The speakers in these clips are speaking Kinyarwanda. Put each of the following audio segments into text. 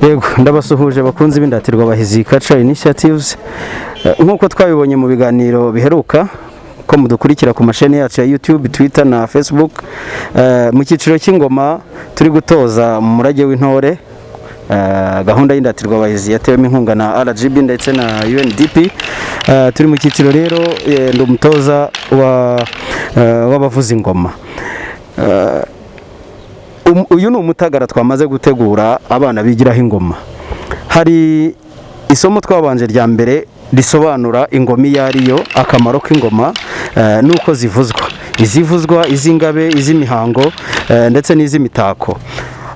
Yego ndabasuhuje bakunze bindatirwa bahizi Culture Initiatives nkuko twabibonye mu biganiro biheruka ko mudukurikira ku masheni yacu ya YouTube, Twitter na Facebook mu cyiciro cy'ingoma turi gutoza mu murage w'intore gahunda y'indatirwa bahizi yatewemo inkunga na RGB ndetse na UNDP. Turi mu cyiciro rero ndo mutoza w'abavuza ingoma. Uyu ni umutagara twamaze gutegura abana bigiraho ingoma. Hari isomo twabanje rya mbere risobanura ingoma iyo ariyo, akamaro k'ingoma nuko zivuzwa, izivuzwa, iz'ingabe, iz'imihango ndetse n'iz'imitako.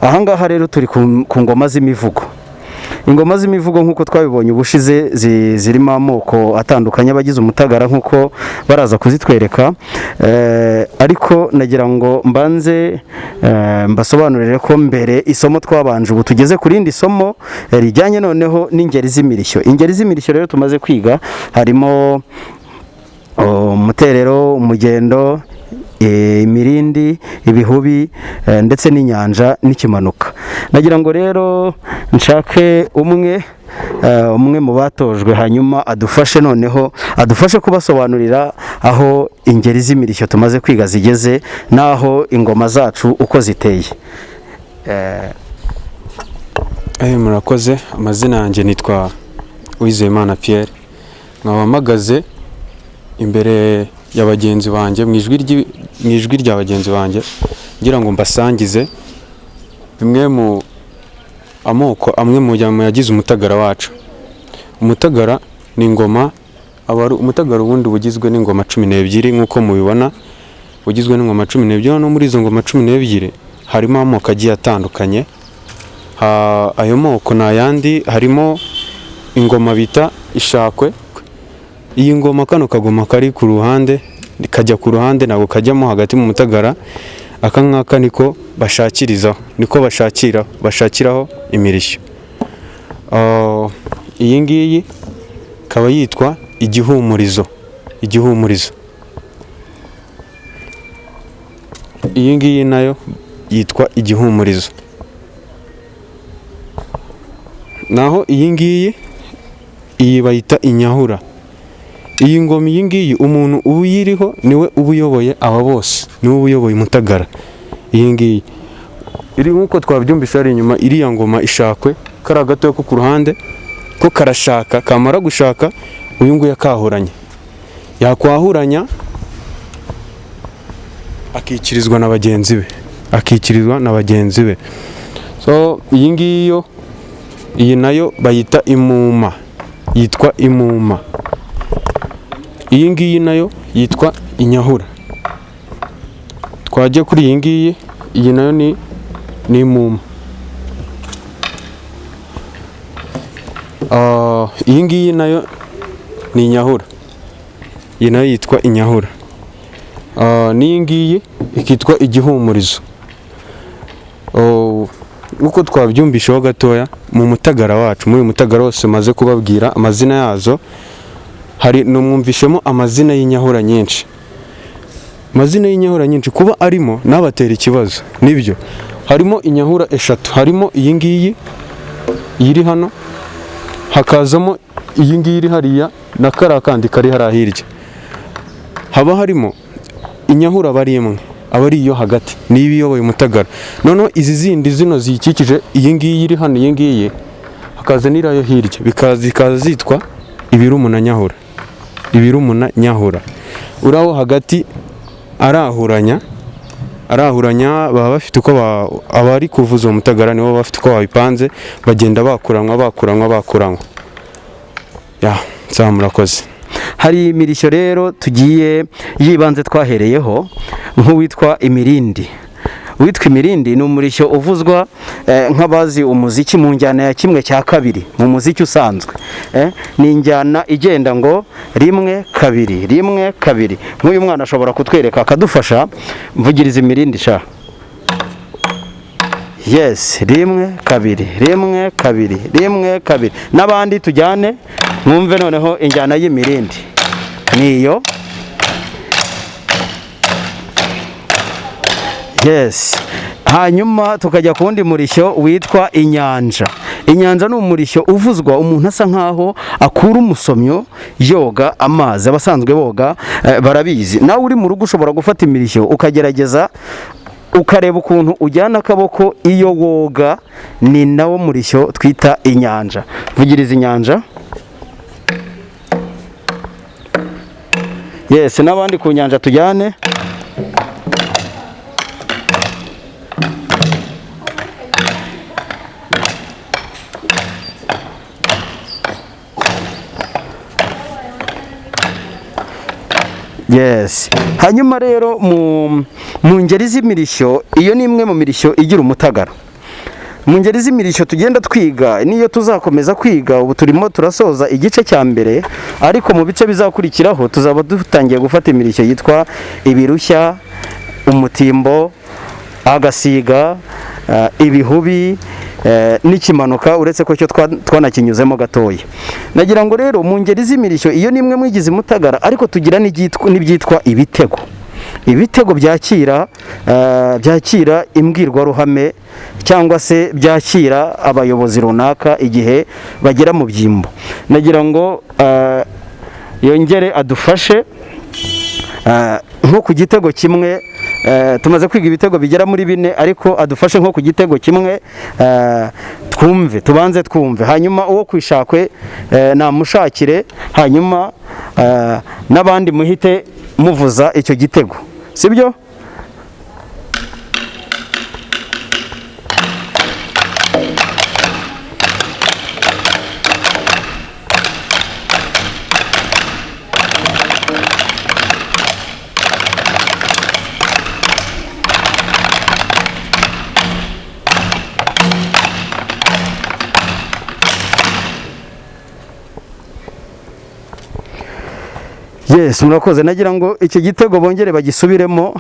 Ahangaha rero turi ku ngoma z'imivugo. Ingoma z'imivugo nkuko twabibonye ubushize zirimo amoko atandukanye abagize umutagara nkuko baraza kuzitwereka, ariko nagira ngo mbanze mbasobanurire ko mbere isomo twabanje ubu tugeze ku rindi somo rijyanye noneho n'ingeri z'imirishyo. Ingeri z'imirishyo rero tumaze kwiga harimo umuterero, umugendo, imirindi, ibihubi ndetse n'inyanja n'ikimanuka. Nagira ngo rero nshake umwe mu batojwe hanyuma adufashe kubasobanurira aho ingeri z'imirishyo tumaze kwiga zigeze naho ingoma zacu uko ziteye. Murakoze. Amazina yanjye nitwa Uwizeyimana Pierre, nkaba mpagaze imbere ya bagenzi banjye mu ijwi rya bagenzi banjye ngira ngo mbasangize bimwe mu amoko amwe mu yagize umutagara wacu. Umutagara ni ingoma, umutagara ubundi bugizwe n'ingoma 12 nk'uko mubibona, ugizwe n'ingoma 12. No muri izo ngoma 12 harimo amoko agiye atandukanye. Ayo moko n'ayandi, harimo ingoma bita ishakwe. Iyi ngoma kano kagoma kari ku ruhande kajya ku ruhande ntabwo kajyamo hagati mu mutagara. Aka ngaka niko bashakirizaho, niko bashakiraho imirishyo. Iyi ngiyi kaba yitwa igihumurizo. Iyi ngiyi nayo yitwa igihumurizo. Naho iyi ngiyi bayita inyahura. Iyi ngoma iyi ngiyi umuntu uyiriho niwe ubuyoboye aba bose, niwe ubuyoboye umutagara. Iyi ngiyi iri nkuko twabyumvise ari inyuma, iriya ngoma ishakwe kari gato ko ku ruhande ko karashaka, kamara gushaka uyu nguyu akahuranya, yakwahuranya akikirizwa na bagenzi be. So iyi ngiyi iyi nayo bayita imuma, yitwa imuma. Iyi ngiyi nayo yitwa inyahura. Twajya kuri iyi ngiyi, iyi nayo ni imuma. Iyi ngiyi nayo ni inyahura, iyi nayo yitwa inyahura. N'iyi ngiyi ikitwa igihumurizo. Uko twabyumvisheho gatoya mu mutagara wacu, muri mutagara wose maze kubabwira amazina yazo, hari numwumvishemo amazina y'inyahura nyinshi. Amazina y'inyahura nyinshi kuba arimo nabatera ikibazo nibyo. Harimo inyahura 3, harimo iyi ngiyi iri hano, hakazamo iyi ngiyi iri hariya na kandi kari harahirya. Haba harimo inyahura bari imwe, abari iyo hagati nibiyoboye umutagara. Noneho izi zindi zino zikikije iyi ngiyi iri hano, iyi ngiyi hakaza nirayo hirya, bikaza zitwa ibirumuna nyahura. Uraho hagati arahuranya baba bafite uko abari kuvuza umutagara nibo bafite uko babipanze, bagenda bakuranwa. Murakoze. Hari imirishyo rero tugiye yibanze twahereyeho nk'uwitwa imirindi. Witwa imirindi ni umurishyo uvuzwa nk'abazi umuziki mu njyana ya 1/2 mu muziki usanzwe. Ni injyana igenda ngo 1 2 1 2. Nk'uyu mwana ashobora kutwereka akadufasha, mvugiriza imirindi sha. Yes, 1 2 1 2 1 2. N'abandi tujyane mwumve noneho injyana y'imirindi niyo. Yes. Hanyuma tukajya kundi murishyo witwa inyanja. inyanja ni umurishyo uvuzwa umuntu asa nkaho akura umusomyo yoga amazi. Abasanzwe boga barabizi. Nawe uri mu rugo ushobora gufata imirishyo ukagerageza ukareba ukuntu ujyana akaboko iyo woga. Ni nawo murishyo twita inyanja. Vugiriza inyanja. Yes, n'abandi ku nyanja tujyane. Yes. Hanyuma rero mu ngeri z'imirishyo, iyo ni imwe mu mirishyo igira umutagara. Mu ngeri z'imirishyo tugenda twiga, niyo tuzakomeza kwiga, ubu turimo turasoza igice cya mbere, ariko mu bice bizakurikiraho tuzaba dutangiye gufata imirishyo yitwa ibirushya, umutimbo, agasiga, ibihubi n'ikimanuka, uretse ko cyo twanakinyuzemo gatoya. Nagira ngo rero mu ngeri z'imirishyo, iyo nimwe mwigize umutagara, ariko tugira n'ibyitwa ibitego. Ibitego byakira imbwirwaruhame cyangwa se byakira abayobozi runaka igihe bagera mu byimbo. Nagira ngo yongere adufashe nko ku gitego kimwe. Tumaze kwiga ibitego bigera muri 4, ariko adufashe nko ku gitego kimwe, tubanze twumve, hanyuma uwo kwishakwe namushakire, hanyuma n'abandi muhite muvuza icyo gitego, sibyo? Yes, murakoze. Nagira ngo icyo gitego bongere bagisubiremo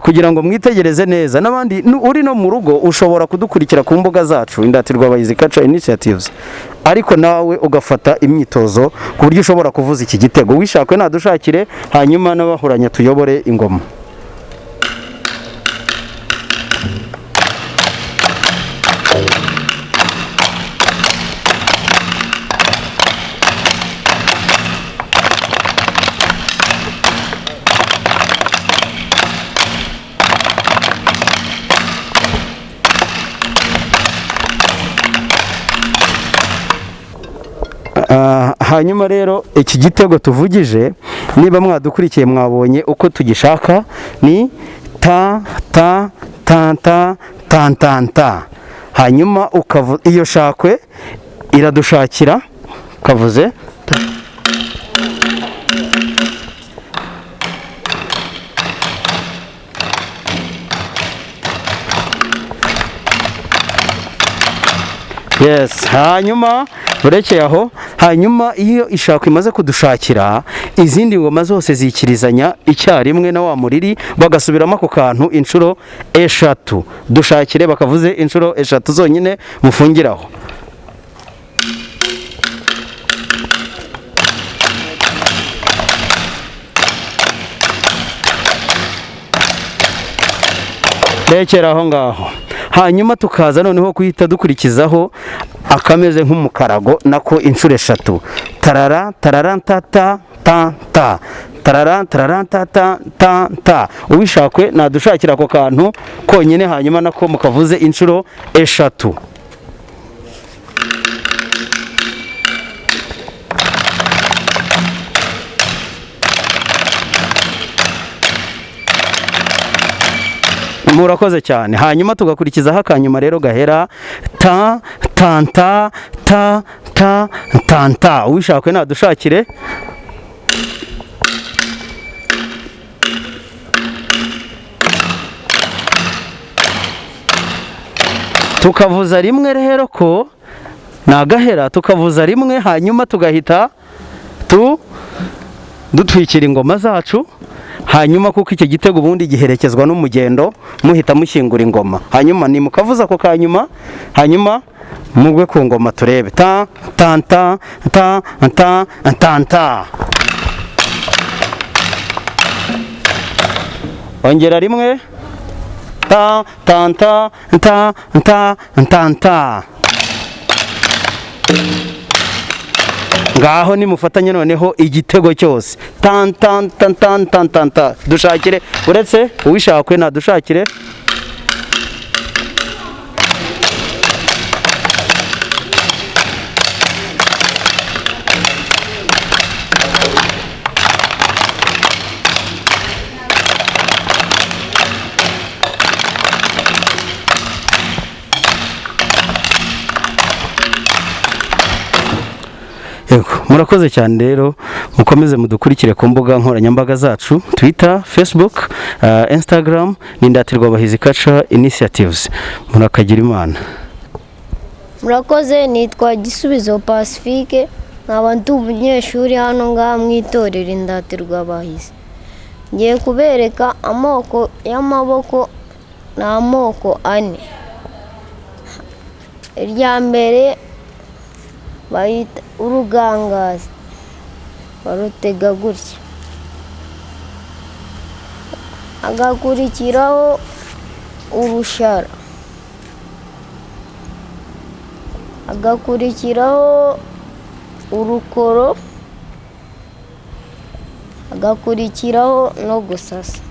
kugira ngo mwitegereze neza. N'abandi uri no mu rugo ushobora kudukurikira ku mbuga zacu Indatirwa Abahizi Culture Initiatives, ariko nawe ugafata imyitozo ku buryo ushobora kuvuza iki gitego. Wishakwe nadushakire, hanyuma n'abahuranya tuyobore ingoma. Hanyuma rero iki gitego tuvugije, niba mwadukurikiye mwabonye uko tugishaka, ni ta ta ta ta ta ta ta. Hanyuma iyo shakwe iradushakira, ukavuze yes. Hanyuma urekeye aho, hanyuma iyo ishakwe imaze kudushakira, izindi ngoma zose zikirizanya icyarimwe na wa muriri, bagasubiramo ako kantu inshuro 3. Dushakire bakavuze inshuro 3 zonyine, mufungiraho. Rekera aho ngaho. Hanyuma tukaza noneho kuhita dukurikizaho akameze nk'umukarago, nako inshuro 3. Tarara tarara ta ta ta ta, tarara tarara ta ta ta ta. Ubishakwe nadushakira ako kantu konyine, hanyuma nako mukavuze inshuro 3. Murakoze cyane. Hanyuma tugakurikizaho akanyuma rero gahera ta ta ta ta ta ta ta. Ubishakwe nadushakire. Tukavuza rimwe rero ko nagahera, tukavuza rimwe, hanyuma tugahita dutwikira ingoma zacu. Hanyuma kuko icyo gitego ubundi giherekezwa n'umugendo, muhita mushyingura ingoma. Hanyuma ni mukavuza ako kanyuma, hanyuma mugwe ku ngoma turebe. Ta ta ta ta ta ta ta. Ongera rimwe. Ta ta ta ta ta ta ta. ngaho nimufatanye noneho igitego cyose tan tan tan tan tan tan tan. Dushakire uretse uwishakwe nadushakire. Murakoze cyane rero, mukomeze mudukurikire ku mbuga nkoranyambaga zacu Twitter, Facebook, Instagram ni Ndatirwabahizi Culture Initiatives. Murakagira Imana. Murakoze, nitwa Gisubizo Pacifique, nkaba ndi umunyeshuri hano ngaha mu itorero Ndatirwabahizi. Ngiye kubereka amoko y'amaboko, ni amoko ane. Irya mbere bayita urugangazi, barutega gutya, hagakurikiraho urushara, hagakurikiraho urukoro, hagakurikiraho no gusasa.